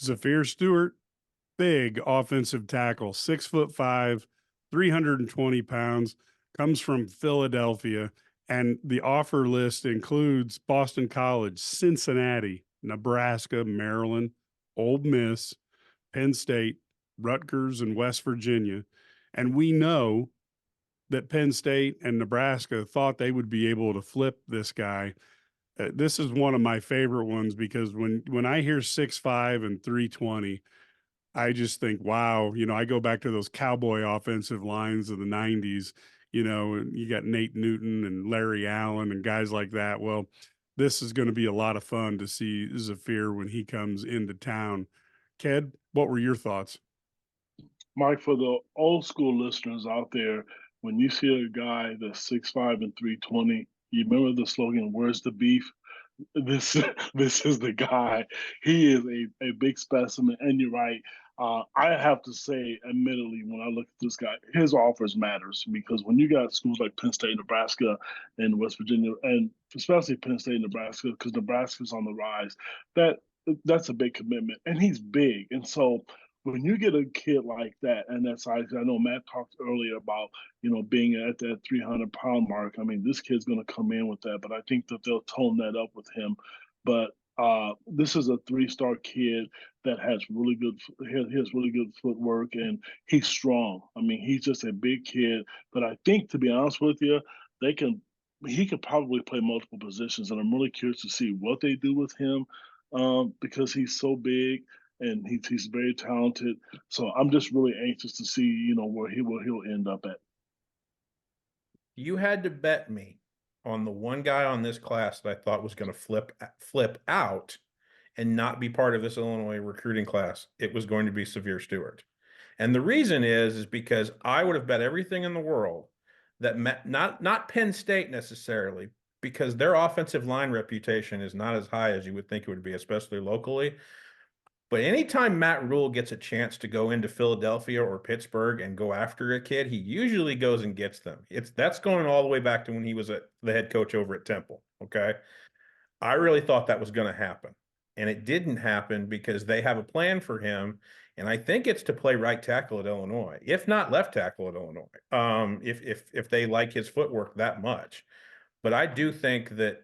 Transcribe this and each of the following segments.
Zafir Stewart, big offensive tackle, 6'5", 320 pounds, comes from Philadelphia. And the offer list includes Boston College, Cincinnati, Nebraska, Maryland, Ole Miss, Penn State, Rutgers, and West Virginia. And we know that Penn State and Nebraska thought they would be able to flip this guy. This is one of my favorite ones because when I hear 6'5" and 320, I just think, wow, I go back to those cowboy offensive lines of the 90s, and you got Nate Newton and Larry Allen and guys like that. Well, this is going to be a lot of fun to see Zafir when he comes into town. Ked, what were your thoughts? Mike, for the old school listeners out there, when you see a guy that's 6'5" and 320, you remember the slogan, "Where's the beef?" This this is the guy. He is a big specimen, and you're right. I have to say, admittedly, when I look at this guy, his offers matters because when you got schools like Penn State, Nebraska, and West Virginia, and especially Penn State, Nebraska, because Nebraska's on the rise, that that's a big commitment, and he's big, and so when you get a kid like that, and that's I know Matt talked earlier about being at that 300-pound mark. I mean, this kid's going to come in with that, but I think that they'll tone that up with him. But this is a three-star kid that has really good footwork, and he's strong. I mean, he's just a big kid. But I think, to be honest with you, they can he could probably play multiple positions, and I'm really curious to see what they do with him because he's so big and he's very talented. So I'm just really anxious to see where he'll end up at. You had to bet me on the one guy on this class that I thought was going to flip out and not be part of this Illinois recruiting class. It was going to be Zafir Stewart. And the reason is because I would have bet everything in the world that not Penn State necessarily, because their offensive line reputation is not as high as you would think it would be, especially locally. But anytime Matt Rule gets a chance to go into Philadelphia or Pittsburgh and go after a kid, he usually goes and gets them. That's going all the way back to when he was the head coach over at Temple. Okay. I really thought that was going to happen. And it didn't happen because they have a plan for him. And I think it's to play right tackle at Illinois, if not left tackle at Illinois. If they like his footwork that much. But I do think that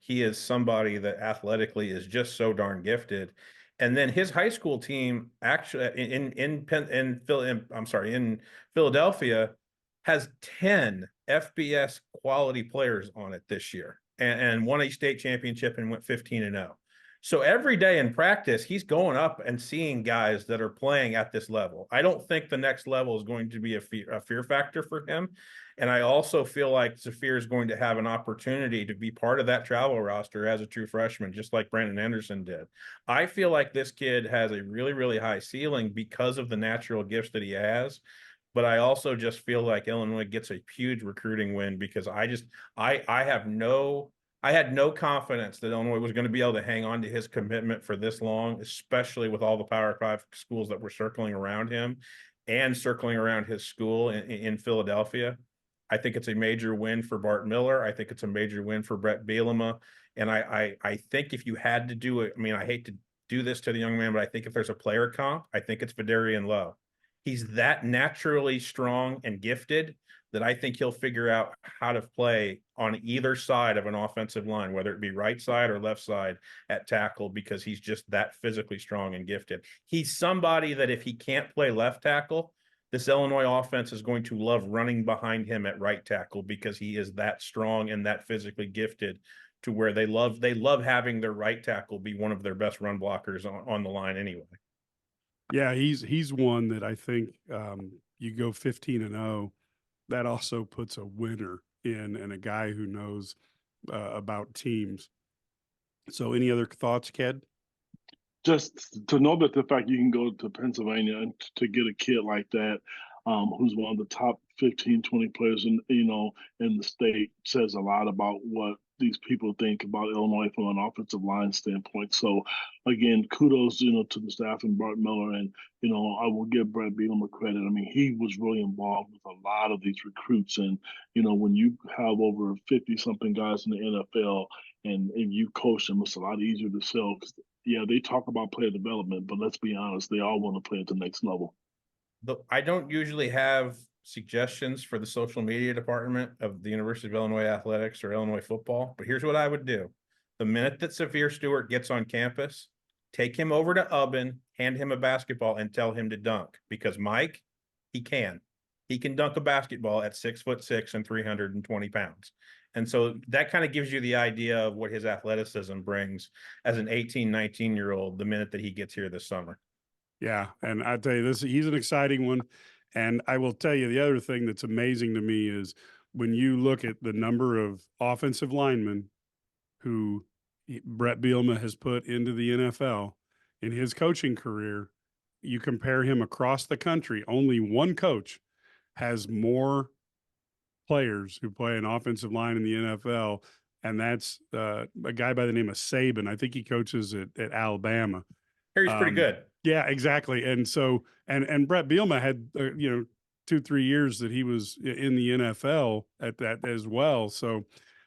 he is somebody that athletically is just so darn gifted. And then his high school team actually in Philadelphia has 10 FBS quality players on it this year and won a state championship and went 15-0. So every day in practice, he's going up and seeing guys that are playing at this level. I don't think the next level is going to be a fear factor for him. And I also feel like Zafir is going to have an opportunity to be part of that travel roster as a true freshman, just like Brandon Anderson did. I feel like this kid has a really, really high ceiling because of the natural gifts that he has. But I also just feel like Illinois gets a huge recruiting win because I had no confidence that Illinois was going to be able to hang on to his commitment for this long, especially with all the Power 5 schools that were circling around him and circling around his school in Philadelphia. I think it's a major win for Bart Miller. I think it's a major win for Brett Bielema. And I think if you had to do it, I mean, I hate to do this to the young man, but I think if there's a player comp, I think it's Vidarian Lowe. He's that naturally strong and gifted that I think he'll figure out how to play on either side of an offensive line, whether it be right side or left side at tackle, because he's just that physically strong and gifted. He's somebody that if he can't play left tackle, this Illinois offense is going to love running behind him at right tackle because he is that strong and that physically gifted to where they love having their right tackle be one of their best run blockers on the line anyway. Yeah, he's one that I think you go 15-0. That also puts a winner in and a guy who knows about teams. So, any other thoughts, Ked? Just to know that the fact you can go to Pennsylvania and to get a kid like that, who's one of the top 15, 20 players in the state, says a lot about what these people think about Illinois from an offensive line standpoint. So again, kudos, to the staff and Bart Miller, and I will give Brett Bielema credit. I mean, he was really involved with a lot of these recruits, and when you have over 50 something guys in the NFL and you coach them, it's a lot easier to sell because yeah, they talk about player development, but let's be honest, they all want to play at the next level. I don't usually have suggestions for the social media department of the University of Illinois Athletics or Illinois football, but here's what I would do. The minute that Zafir Stewart gets on campus, take him over to Ubben, hand him a basketball, and tell him to dunk. Because Mike, he can dunk a basketball at 6'6" and 320 pounds. And so that kind of gives you the idea of what his athleticism brings as an 18, 19-year-old the minute that he gets here this summer. Yeah, and I tell you this, he's an exciting one. And I will tell you the other thing that's amazing to me is when you look at the number of offensive linemen who Brett Bielema has put into the NFL in his coaching career, you compare him across the country, only one coach has more players who play an offensive line in the NFL, and that's a guy by the name of Saban. I think he coaches at Alabama. He's pretty good. Yeah, exactly. And so, and Brett Bielema had 2-3 years that he was in the NFL at that as well. So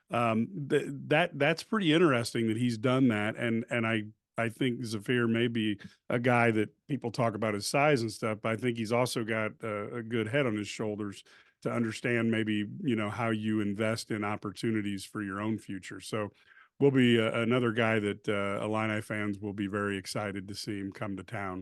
that's pretty interesting that he's done that. And I think Zafir may be a guy that people talk about his size and stuff, but I think he's also got a good head on his shoulders to understand maybe, how you invest in opportunities for your own future. So will be another guy that Illini fans will be very excited to see him come to town.